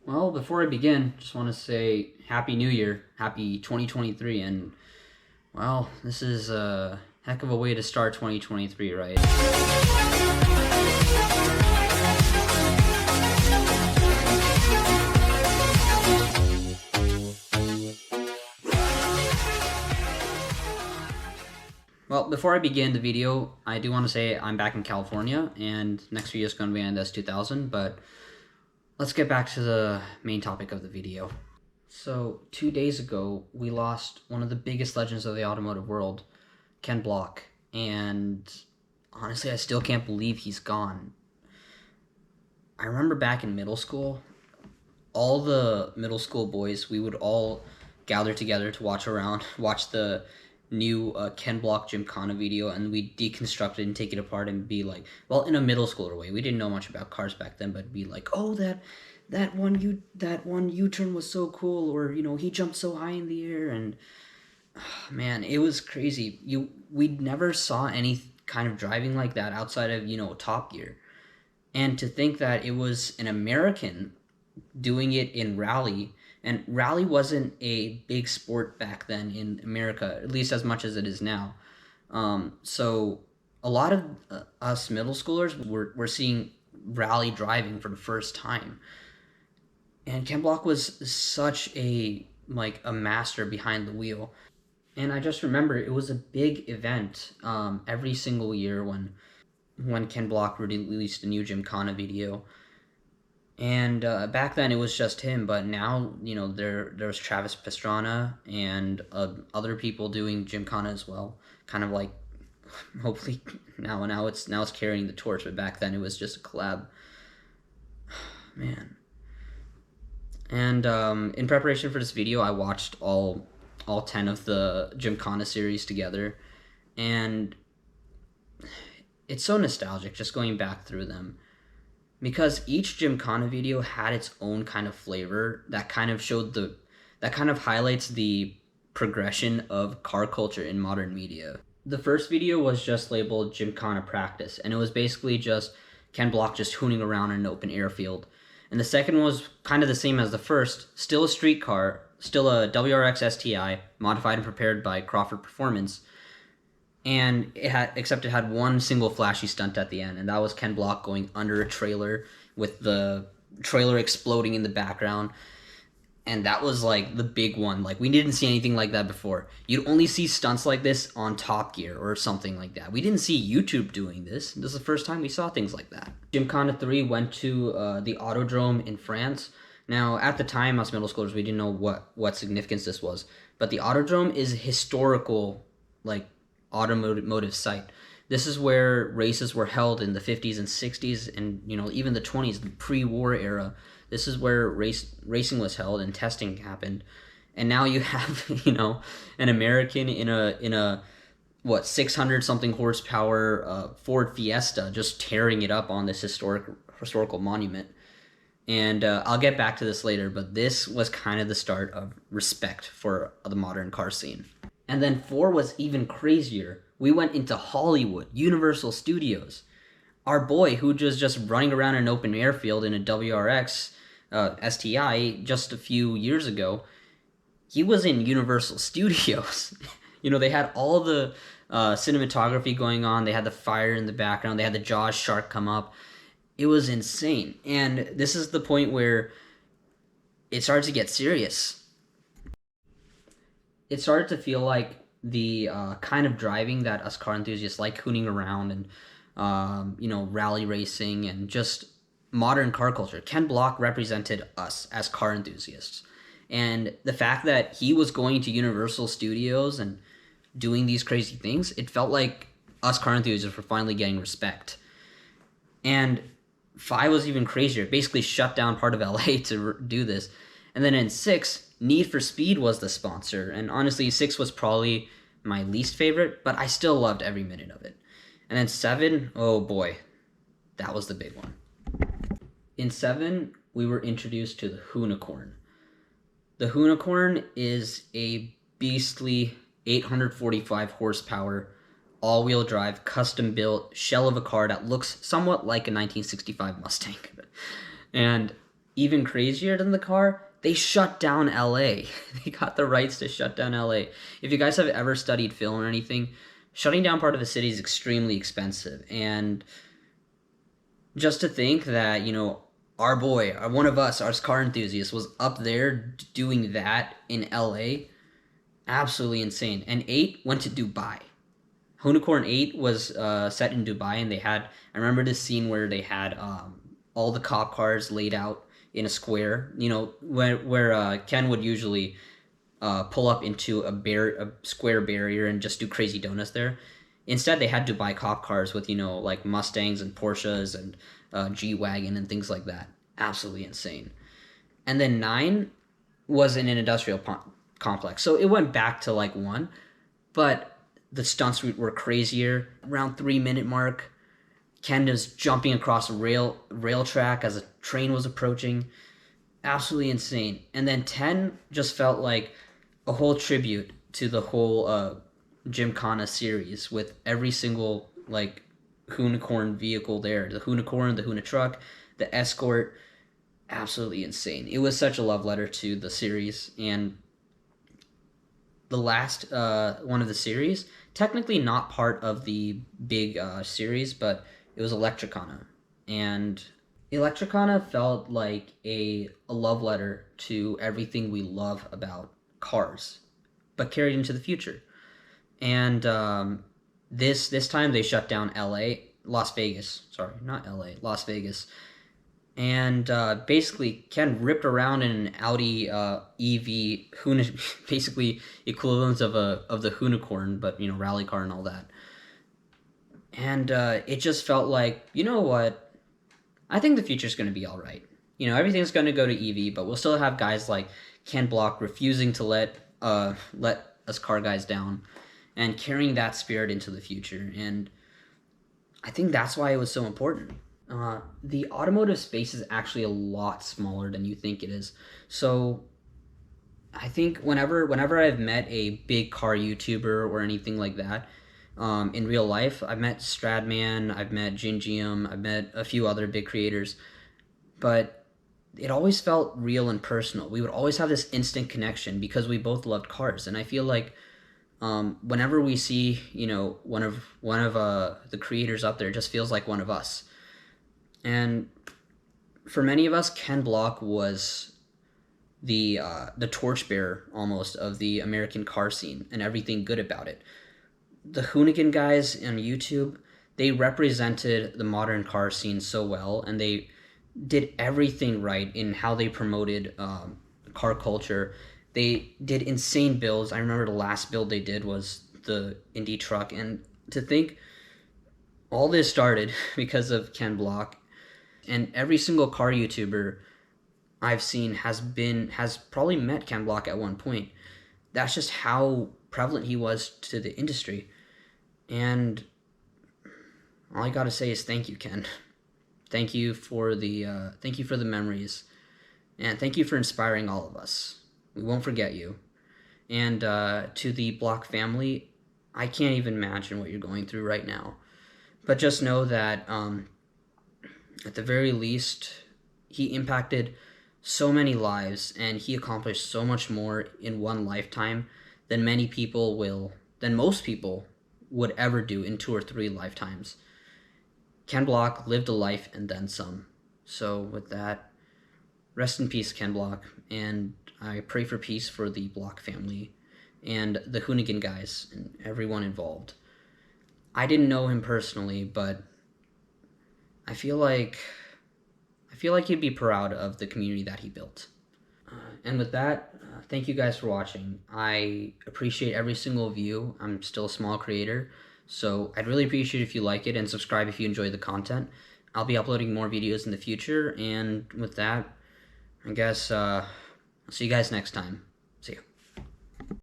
Well, before I begin, just want to say Happy New Year, Happy 2023, and well, this is a heck of a way to start 2023, right? Well, before I begin the video, I do want to say I'm back in California, and next video is going to be on S2000, but let's get back to the main topic of the video. So, 2 days ago, we lost one of the biggest legends of the automotive world, Ken Block, and honestly, I still can't believe he's gone. I remember back in middle school, all the middle school boys, we would all gather together to watch the new Ken Block Gymkhana video, and we'd deconstruct it and take it apart and be like, well, in a middle schooler way. We didn't know much about cars back then, but be like, oh, that one U-turn was so cool, or he jumped so high in the air, and man, it was crazy. We never saw any kind of driving like that outside of Top Gear, and to think that it was an American doing it in rally, and rally wasn't a big sport back then in America, at least as much as it is now. So a lot of us middle schoolers were seeing rally driving for the first time, and Ken Block was such a master behind the wheel. And I just remember it was a big event every single year when Ken Block released a new Gymkhana video. And back then it was just him, but now there's Travis Pastrana and other people doing Gymkhana as well. Kind of like, hopefully now it's carrying the torch, but back then it was just a collab. Man. And in preparation for this video, I watched all 10 of the Gymkhana series together, and it's so nostalgic just going back through them, because each Gymkhana video had its own kind of flavor that kind of highlights the progression of car culture in modern media. The first video was just labeled Gymkhana Practice, and it was basically just Ken Block just hooning around in an open airfield. And the second was kind of the same as the first, still a street car, still a WRX STI, modified and prepared by Crawford Performance, and except it had one single flashy stunt at the end, and that was Ken Block going under a trailer with the trailer exploding in the background. And that was like the big one. Like, we didn't see anything like that before. You'd only see stunts like this on Top Gear or something like that. We didn't see YouTube doing this. This is the first time we saw things like that. Gymkhana 3 went to the Autodrome in France. Now, at the time, us middle schoolers, we didn't know what significance this was. But the Autodrome is a historical, like, automotive site. This is where races were held in the 50s and 60s and, even the 20s, the pre-war era. This is where racing was held and testing happened. And now you have, an American in a 600 something horsepower Ford Fiesta just tearing it up on this historical monument. And I'll get back to this later, but this was kind of the start of respect for the modern car scene. And then 4 was even crazier. We went into Hollywood, Universal Studios. Our boy, who was just running around an open airfield in a WRX STI just a few years ago, he was in Universal Studios. They had all the cinematography going on. They had the fire in the background. They had the Jaws shark come up. It was insane. And this is the point where it started to get serious. It started to feel like the kind of driving that us car enthusiasts like, hooning around and rally racing and just modern car culture. Ken Block represented us as car enthusiasts, and the fact that he was going to Universal Studios and doing these crazy things, it felt like us car enthusiasts were finally getting respect. And 5 was even crazier. It basically shut down part of LA to do this. And then in 6, Need for Speed was the sponsor, and honestly 6 was probably my least favorite, but I still loved every minute of it. And then 7, oh boy, that was the big one. In 7, we were introduced to the Hoonicorn. The Hoonicorn is a beastly 845 horsepower, all-wheel drive, custom-built shell of a car that looks somewhat like a 1965 Mustang. And even crazier than the car, they shut down LA. They got the rights to shut down LA. If you guys have ever studied film or anything, shutting down part of a city is extremely expensive. And just to think that, our boy, one of us, our car enthusiast, was up there doing that in LA, absolutely insane. And 8 went to Dubai. Unicorn 8 was set in Dubai, and I remember this scene where they had all the cop cars laid out in a square, where Ken would usually pull up into a square barrier and just do crazy donuts there. Instead, they had Dubai cop cars with, like Mustangs and Porsches and G-Wagon and things like that. Absolutely insane. And then 9 was in an industrial complex. So it went back to like 1, but the stunts were crazier. Around 3-minute mark, Ken is jumping across a rail track as a train was approaching. Absolutely insane. And then 10 just felt like a whole tribute to the whole Gymkhana series, with every single like unicorn vehicle there. The unicorn, the Huna truck, the Escort. Absolutely insane. It was such a love letter to the series. And the last one of the series, technically not part of the big series, but it was Electricana. And Electricana felt like a love letter to everything we love about cars, but carried into the future. And this time they shut down Las Vegas. Sorry, not LA, Las Vegas. And basically, Ken ripped around in an Audi EV, basically equivalents of the Unicorn, but rally car and all that. And it just felt like, you know what? I think the future's going to be all right. Everything's going to go to EV, but we'll still have guys like Ken Block refusing to let us car guys down, and carrying that spirit into the future. And I think that's why it was so important. The automotive space is actually a lot smaller than you think it is. So I think whenever I've met a big car YouTuber or anything like that, in real life, I've met Stradman, I've met Gingium, I've met a few other big creators, but it always felt real and personal. We would always have this instant connection because we both loved cars. And I feel like whenever we see one of the creators up there, it just feels like one of us. And for many of us, Ken Block was the torchbearer almost of the American car scene and everything good about it. The Hoonigan guys on YouTube, they represented the modern car scene so well, and they did everything right in how they promoted car culture. They did insane builds. I remember the last build they did was the Indy truck, and to think all this started because of Ken Block. And every single car YouTuber I've seen has probably met Ken Block at one point. That's just how prevalent he was to the industry. And all I gotta say is thank you, Ken. Thank you for the memories, and thank you for inspiring all of us. We won't forget you. And to the Block family, I can't even imagine what you're going through right now. But just know that at the very least, he impacted so many lives, and he accomplished so much more in one lifetime than most people would ever do in 2 or 3 lifetimes. Ken Block lived a life and then some. So with that, rest in peace, Ken Block, and I pray for peace for the Block family and the Hoonigan guys and everyone involved. I didn't know him personally, but I feel like he'd be proud of the community that he built. And with that, thank you guys for watching. I appreciate every single view. I'm still a small creator, so I'd really appreciate if you like it and subscribe if you enjoy the content. I'll be uploading more videos in the future, and with that, I guess I'll see you guys next time.